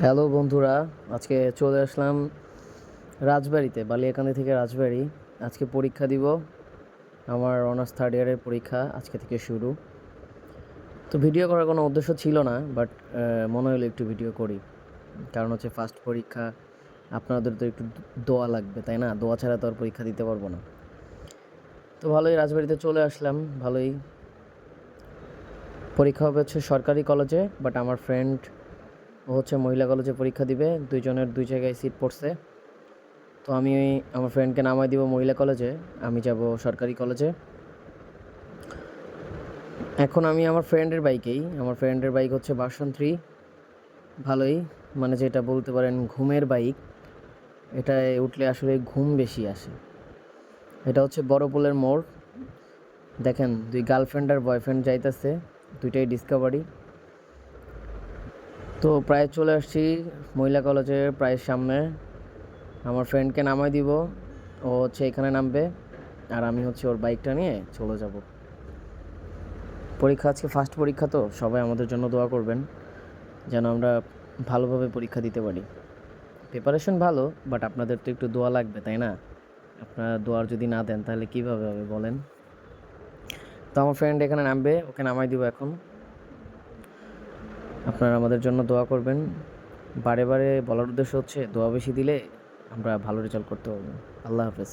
Hello বন্ধুরা, আজকে চলে আসলাম রাজবাড়িতে, বালিয়াকান্দি থেকে রাজবাড়ি। আজকে পরীক্ষা দিব, আমার অনার্স থার্ড ইয়ারের পরীক্ষা আজকে থেকে শুরু। তো ভিডিও করার কোনো উদ্দেশ্য ছিল না, বাট মনে হলো একটু ভিডিও করি। কারণ হচ্ছে ফার্স্ট পরীক্ষা, আপনাদের তো একটু দোয়া লাগবে, তাই না? দোয়া ছাড়া তো আর পরীক্ষা দিতে পারবো না। তো ভালোই রাজবাড়িতে চলে আসলাম, ভালোই। পরীক্ষা হবে হচ্ছে সরকারি কলেজে, বাট আমার ফ্রেন্ড ও হচ্ছে মহিলা কলেজে পরীক্ষা দিবে। দুইজনের দুই জায়গায় সিট পড়ছে। তো আমি আমার ফ্রেন্ডকে নামাই দিব মহিলা কলেজে, আমি যাব সরকারি কলেজে। এখন আমি আমার ফ্রেন্ডের বাইক হচ্ছে ভার্সন 3, ভালোই, মানে যেটা বলতে পারেন ঘুমের বাইক। এটায় উঠলে আসলে ঘুম বেশি আসে। এটা হচ্ছে বড় পুলের মোড়, দেখেন দুই গার্লফ্রেন্ড আর বয়ফ্রেন্ড যাইতেছে, দুইটাই ডিসকভারি। তো প্রায় চলে আসছি মহিলা কলেজের প্রায় সামনে। আমার ফ্রেন্ডকে নামাই দিব, ও হচ্ছে এখানে নামবে, আর আমি হচ্ছে ওর বাইকটা নিয়ে চলে যাব। পরীক্ষা আজকে ফার্স্ট পরীক্ষা, তো সবাই আমাদের জন্য দোয়া করবেন যেন আমরা ভালোভাবে পরীক্ষা দিতে পারি। প্রিপারেশন ভালো, বাট আপনাদের তো একটু দোয়া লাগবে, তাই না? আপনারা দোয়ার যদি না দেন তাহলে কীভাবে হবে বলেন? তো আমার ফ্রেন্ড এখানে নামবে, ওকে নামাই দিব এখন। আপনারা আমাদের জন্য দোয়া করবেন। বারে বারে বলার উদ্দেশ্য হচ্ছে দোয়া বেশি দিলে আমরা ভালো রেজাল্ট করতে পারবো। আল্লাহ হাফেজ।